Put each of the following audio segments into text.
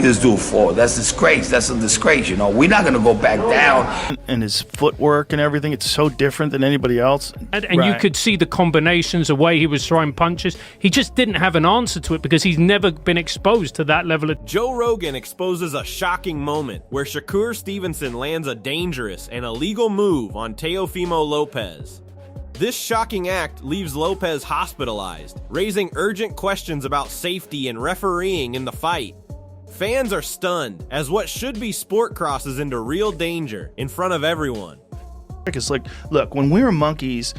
bring this dude forward. That's disgrace. That's a disgrace, you know. We're not going to go back down. And his footwork and everything, it's so different than anybody else. And you could see the combinations, the way he was throwing punches. He just didn't have an answer to it because he's never been exposed to that level of... Joe Rogan exposes a shocking moment where Shakur Stevenson lands a dangerous and illegal move on Teofimo Lopez. This shocking act leaves Lopez hospitalized, raising urgent questions about safety and refereeing in the fight. Fans are stunned as what should be sport crosses into real danger in front of everyone. It's like, look, when we were monkeys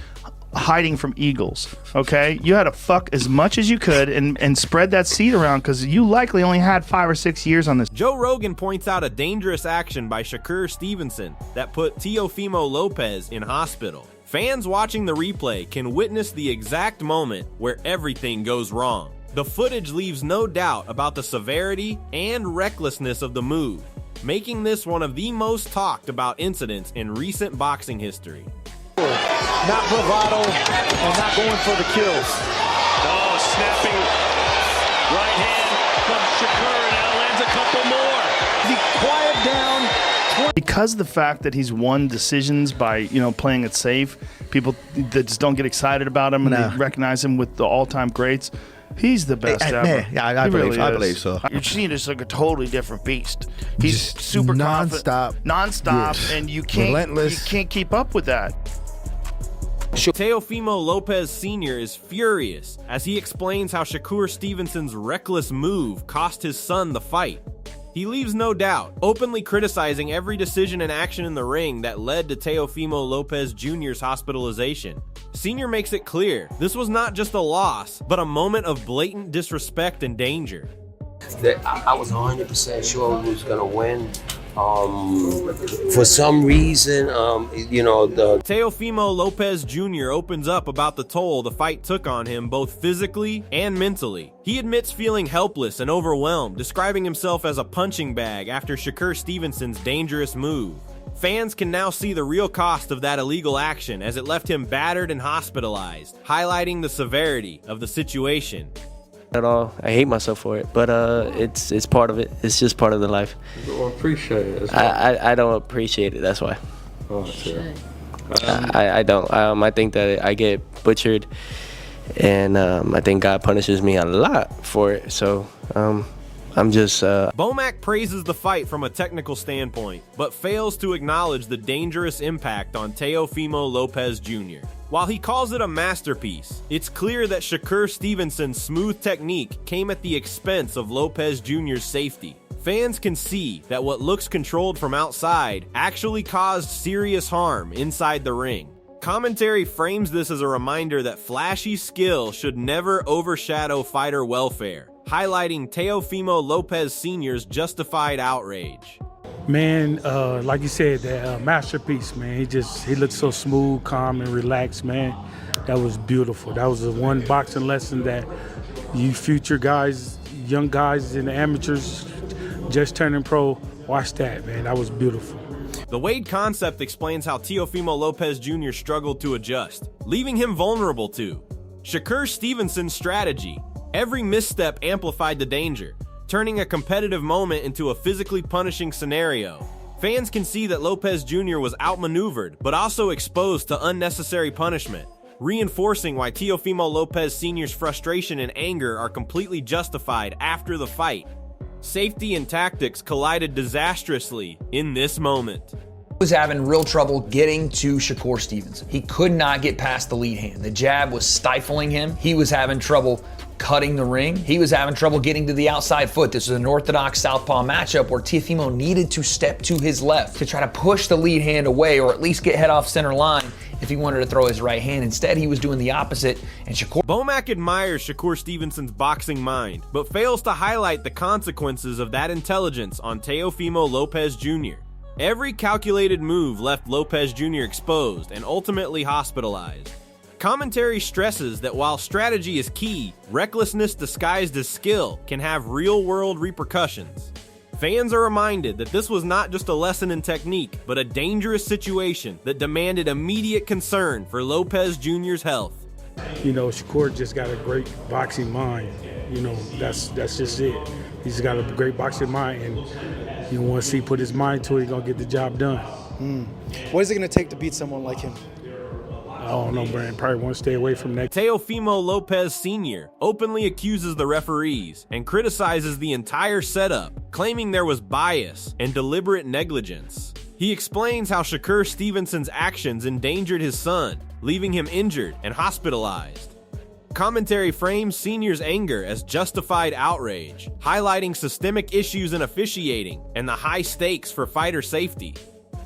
hiding from eagles, okay, you had to fuck as much as you could and spread that seed around because you likely only had 5 or 6 years on this. Joe Rogan points out a dangerous action by Shakur Stevenson that put Teofimo Lopez in hospital. Fans watching the replay can witness the exact moment where everything goes wrong. The footage leaves no doubt about the severity and recklessness of the move, making this one of the most talked about incidents in recent boxing history. Not bravado and not going for the kills. Oh, snapping right hand from Shakur, now lands a couple more. The quiet down. Because of the fact that he's won decisions by, you know, playing it safe, people that just don't get excited about him and they recognize him with the all-time greats. He's the best ever. Yeah, I believe so. You're seeing just like a totally different beast. He's just super nonstop, and you can't keep up with that. Teofimo Lopez Sr. is furious as he explains how Shakur Stevenson's reckless move cost his son the fight. He leaves no doubt, openly criticizing every decision and action in the ring that led to Teofimo Lopez Jr.'s hospitalization. Sr. makes it clear this was not just a loss, but a moment of blatant disrespect and danger. I was 100% sure we was gonna win. For some reason, Teofimo Lopez Jr. opens up about the toll the fight took on him both physically and mentally. He admits feeling helpless and overwhelmed, describing himself as a punching bag after Shakur Stevenson's dangerous move. Fans can now see the real cost of that illegal action as it left him battered and hospitalized, highlighting the severity of the situation. At all. I hate myself for it, but it's part of it. It's just part of the life. You don't appreciate it. I don't appreciate it. That's why. Oh, sure. I don't. I think that I get butchered, and I think God punishes me a lot for it. So I'm just. Bomac praises the fight from a technical standpoint, but fails to acknowledge the dangerous impact on Teofimo Lopez Jr. While he calls it a masterpiece, it's clear that Shakur Stevenson's smooth technique came at the expense of Lopez Jr.'s safety. Fans can see that what looks controlled from outside actually caused serious harm inside the ring. Commentary frames this as a reminder that flashy skill should never overshadow fighter welfare, highlighting Teofimo Lopez Sr.'s justified outrage. Man, like you said, that masterpiece, man. He looked so smooth, calm, and relaxed, man. That was beautiful. That was the one boxing lesson that you future guys, young guys and amateurs just turning pro, watch that, man. That was beautiful. The Wade concept explains how Teofimo Lopez Jr. struggled to adjust, leaving him vulnerable to Shakur Stevenson's strategy. Every misstep amplified the danger, turning a competitive moment into a physically punishing scenario. Fans can see that Lopez Jr. was outmaneuvered, but also exposed to unnecessary punishment, reinforcing why Teofimo Lopez Sr.'s frustration and anger are completely justified after the fight. Safety and tactics collided disastrously in this moment. He was having real trouble getting to Shakur Stevenson. He could not get past the lead hand. The jab was stifling him. He was having trouble cutting the ring. He was having trouble getting to the outside foot. This was an orthodox southpaw matchup where Teofimo needed to step to his left to try to push the lead hand away or at least get head off center line if he wanted to throw his right hand. Instead, he was doing the opposite, and Bomac admires Shakur Stevenson's boxing mind, but fails to highlight the consequences of that intelligence on Teofimo Lopez Jr. Every calculated move left Lopez Jr. exposed and ultimately hospitalized. Commentary stresses that while strategy is key, recklessness disguised as skill can have real-world repercussions. Fans are reminded that this was not just a lesson in technique, but a dangerous situation that demanded immediate concern for Lopez Jr.'s health. You know, Shakur just got a great boxing mind. You know, that's just it. He's got a great boxing mind, and you want to see put his mind to it, he's going to get the job done. What is it going to take to beat someone like him? I don't know, Brian. Probably want to stay away from that. Teofimo Lopez Sr. openly accuses the referees and criticizes the entire setup, claiming there was bias and deliberate negligence. He explains how Shakur Stevenson's actions endangered his son, leaving him injured and hospitalized. Commentary frames Senior's anger as justified outrage, highlighting systemic issues in officiating and the high stakes for fighter safety.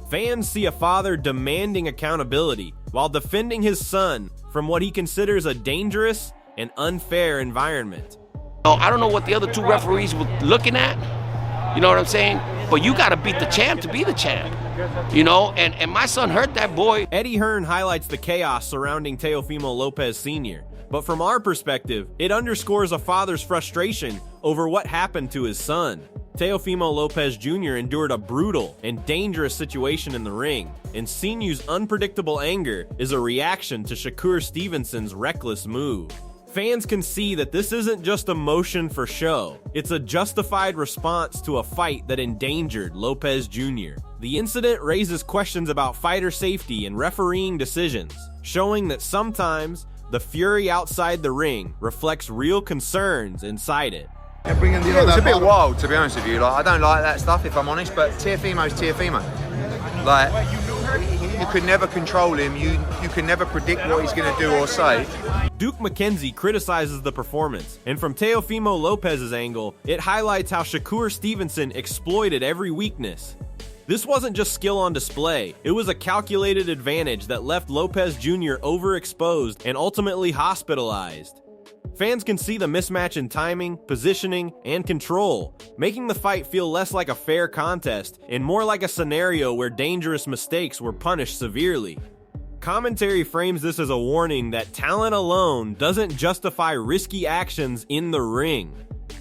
Fans see a father demanding accountability while defending his son from what he considers a dangerous and unfair environment. I don't know what the other two referees were looking at, you know what I'm saying? But you gotta beat the champ to be the champ, you know? And my son hurt that boy. Eddie Hearn highlights the chaos surrounding Teofimo Lopez Sr., but from our perspective, it underscores a father's frustration over what happened to his son. Teofimo Lopez Jr. endured a brutal and dangerous situation in the ring, and Sinu's unpredictable anger is a reaction to Shakur Stevenson's reckless move. Fans can see that this isn't just emotion for show, it's a justified response to a fight that endangered Lopez Jr. The incident raises questions about fighter safety and refereeing decisions, showing that sometimes the fury outside the ring reflects real concerns inside it. Yeah, it was a bit wild, to be honest with you. Like, I don't like that stuff, if I'm honest, but Teofimo's Teofimo. Like, you could never control him. You can never predict what he's going to do or say. Duke McKenzie criticizes the performance, and from Teofimo Lopez's angle, it highlights how Shakur Stevenson exploited every weakness. This wasn't just skill on display, it was a calculated advantage that left Lopez Jr. overexposed and ultimately hospitalized. Fans can see the mismatch in timing, positioning, and control, making the fight feel less like a fair contest and more like a scenario where dangerous mistakes were punished severely. Commentary frames this as a warning that talent alone doesn't justify risky actions in the ring.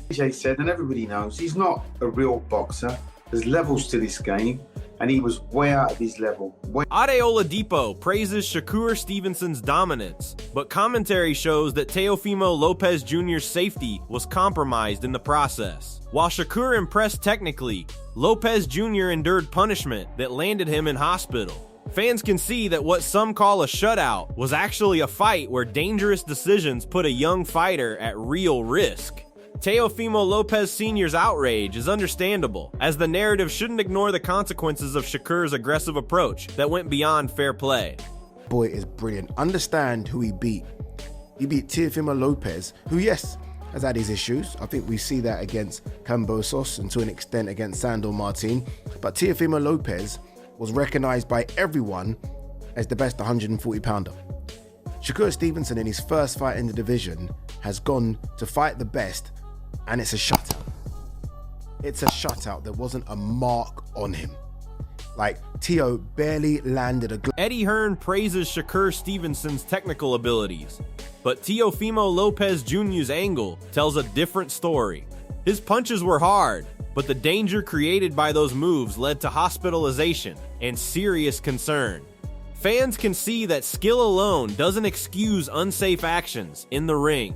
AJ said, and everybody knows, he's not a real boxer. There's levels to this game, and he was way out of his level. Ade Oladipo praises Shakur Stevenson's dominance, but commentary shows that Teofimo Lopez Jr.'s safety was compromised in the process. While Shakur impressed technically, Lopez Jr. endured punishment that landed him in hospital. Fans can see that what some call a shutout was actually a fight where dangerous decisions put a young fighter at real risk. Teofimo Lopez Sr.'s outrage is understandable, as the narrative shouldn't ignore the consequences of Shakur's aggressive approach that went beyond fair play. Boy is brilliant. Understand who he beat. He beat Teofimo Lopez, who, yes, has had his issues. I think we see that against Cambosos and to an extent against Sandor Martin. But Teofimo Lopez was recognized by everyone as the best 140-pounder. Shakur Stevenson, in his first fight in the division, has gone to fight the best, and it's a shutout. It's a shutout. There wasn't a mark on him. Like, Teo barely landed a... Eddie Hearn praises Shakur Stevenson's technical abilities, but Teofimo Lopez Jr.'s angle tells a different story. His punches were hard, but the danger created by those moves led to hospitalization and serious concern. Fans can see that skill alone doesn't excuse unsafe actions in the ring.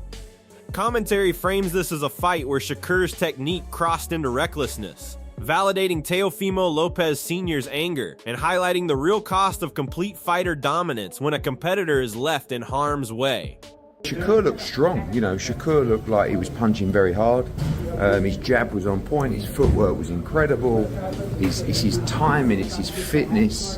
Commentary frames this as a fight where Shakur's technique crossed into recklessness, validating Teofimo Lopez Sr.'s anger and highlighting the real cost of complete fighter dominance when a competitor is left in harm's way. Shakur looked strong, you know, Shakur looked like he was punching very hard. His jab was on point, his footwork was incredible, it's his timing, it's his fitness.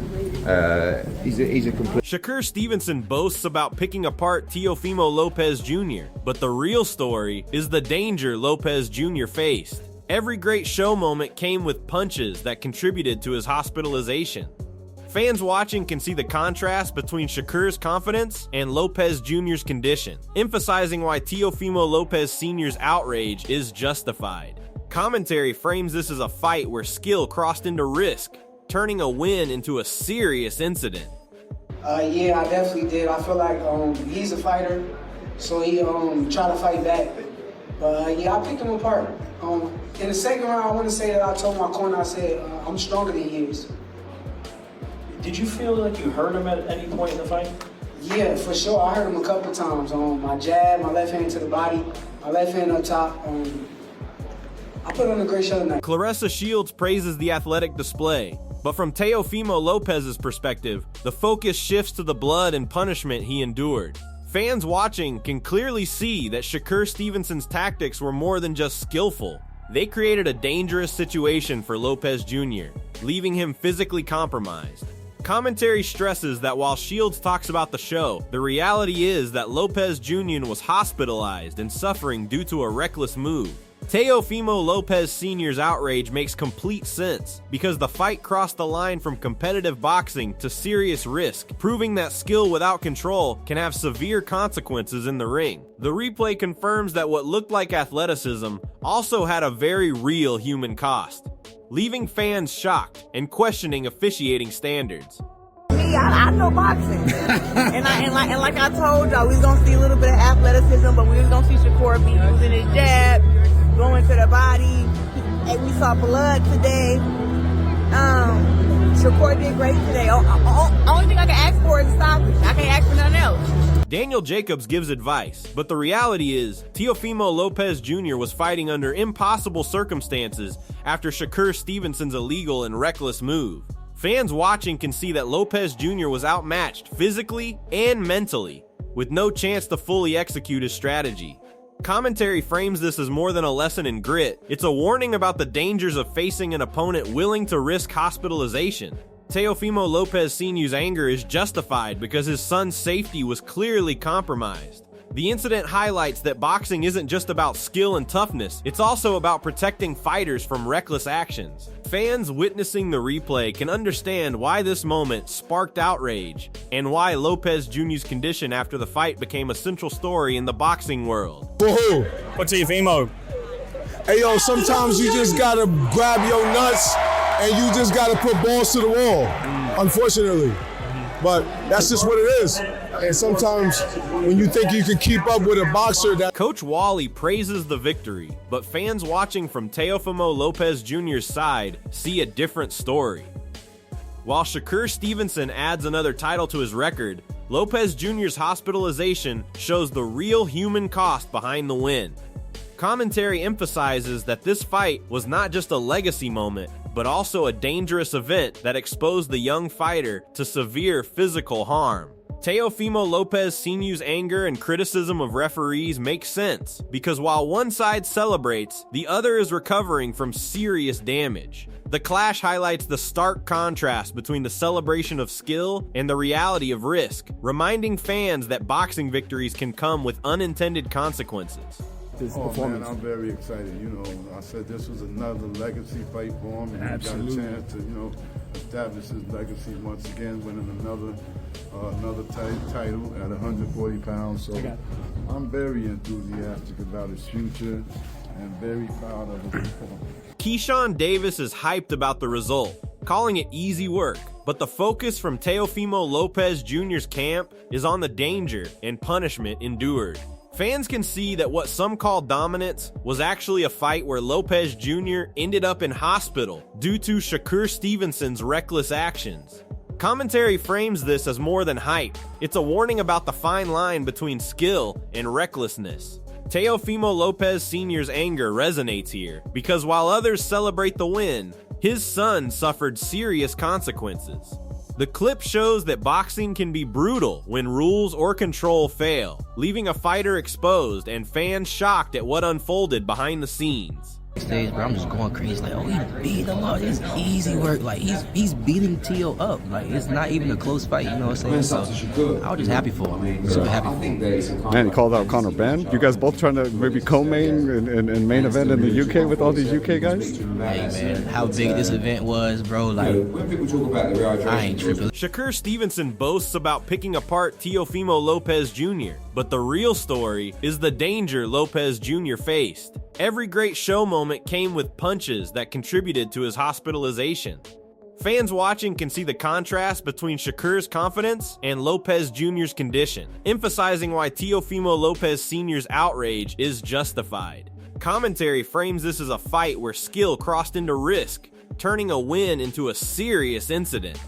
He's a complete... Shakur Stevenson boasts about picking apart Teofimo Lopez Jr., but the real story is the danger Lopez Jr. faced. Every great show moment came with punches that contributed to his hospitalization. Fans watching can see the contrast between Shakur's confidence and Lopez Jr.'s condition, emphasizing why Teofimo Lopez Sr.'s outrage is justified. Commentary frames this as a fight where skill crossed into risk, turning a win into a serious incident. Yeah, I definitely did. I feel like he's a fighter, so he tried to fight back. But yeah, I picked him apart. In the second round, I want to say that I told my corner, I said, I'm stronger than he is. Did you feel like you hurt him at any point in the fight? Yeah, for sure. I hurt him a couple times. My jab, my left hand to the body, my left hand up top. I put on a great show tonight. Claressa Shields praises the athletic display, but from Teofimo Lopez's perspective, the focus shifts to the blood and punishment he endured. Fans watching can clearly see that Shakur Stevenson's tactics were more than just skillful. They created a dangerous situation for Lopez Jr., leaving him physically compromised. Commentary stresses that while Shields talks about the show, the reality is that Lopez Jr. was hospitalized and suffering due to a reckless move. Teofimo Lopez Sr.'s outrage makes complete sense because the fight crossed the line from competitive boxing to serious risk, proving that skill without control can have severe consequences in the ring. The replay confirms that what looked like athleticism also had a very real human cost, leaving fans shocked and questioning officiating standards. I know boxing, and like I told y'all, we was gonna see a little bit of athleticism, but we was gonna see Shakur be using his jab, going to the body, and we saw blood today. Shakur did great today. Only thing I can ask for is a stoppage. I can't ask for nothing else. Daniel Jacobs gives advice, but the reality is Teofimo Lopez Jr. was fighting under impossible circumstances after Shakur Stevenson's illegal and reckless move. Fans watching can see that Lopez Jr. was outmatched physically and mentally, with no chance to fully execute his strategy. Commentary frames this as more than a lesson in grit. It's a warning about the dangers of facing an opponent willing to risk hospitalization. Teofimo Lopez Sr.'s anger is justified because his son's safety was clearly compromised. The incident highlights that boxing isn't just about skill and toughness, it's also about protecting fighters from reckless actions. Fans witnessing the replay can understand why this moment sparked outrage, and why Lopez Jr.'s condition after the fight became a central story in the boxing world. For who? For Teofimo. Hey yo, sometimes you just gotta grab your nuts and you just gotta put balls to the wall, unfortunately. But that's just what it is. And sometimes when you think you can keep up with a boxer that... Coach Wally praises the victory, but fans watching from Teofimo Lopez Jr.'s side see a different story. While Shakur Stevenson adds another title to his record, Lopez Jr.'s hospitalization shows the real human cost behind the win. Commentary emphasizes that this fight was not just a legacy moment, but also a dangerous event that exposed the young fighter to severe physical harm. Teofimo Lopez Sr.'s anger and criticism of referees makes sense, because while one side celebrates, the other is recovering from serious damage. The clash highlights the stark contrast between the celebration of skill and the reality of risk, reminding fans that boxing victories can come with unintended consequences. Man, I'm very excited. You know, I said this was another legacy fight for him, and Absolutely. he got a chance to, establish his legacy once again, winning another title at 140 pounds. So I'm very enthusiastic about his future and very proud of his performance. Keyshawn Davis is hyped about the result, calling it easy work, but the focus from Teofimo Lopez Jr.'s camp is on the danger and punishment endured. Fans can see that what some call dominance was actually a fight where Lopez Jr. ended up in hospital due to Shakur Stevenson's reckless actions. Commentary frames this as more than hype. It's a warning about the fine line between skill and recklessness. Teofimo Lopez Sr.'s anger resonates here because while others celebrate the win, his son suffered serious consequences. The clip shows that boxing can be brutal when rules or control fail, leaving a fighter exposed and fans shocked at what unfolded behind the scenes. Stage, bro, I'm just going crazy. Like, oh, he beat him up. It's easy work. Like, he's beating Teo up. Like, it's not even a close fight. You know what I'm saying? So I was just happy for him. Super happy for him. Man, he called out Conor Ben. You guys both trying to maybe co-main and main event in the UK with all these UK guys? Hey, man, how big this event was, bro. Like, I ain't tripping. Shakur Stevenson boasts about picking apart Teofimo Lopez Jr., but the real story is the danger Lopez Jr. faced. Every great show moment came with punches that contributed to his hospitalization. Fans watching can see the contrast between Shakur's confidence and Lopez Jr.'s condition, emphasizing why Teofimo Lopez Sr.'s outrage is justified. Commentary frames this as a fight where skill crossed into risk, turning a win into a serious incident.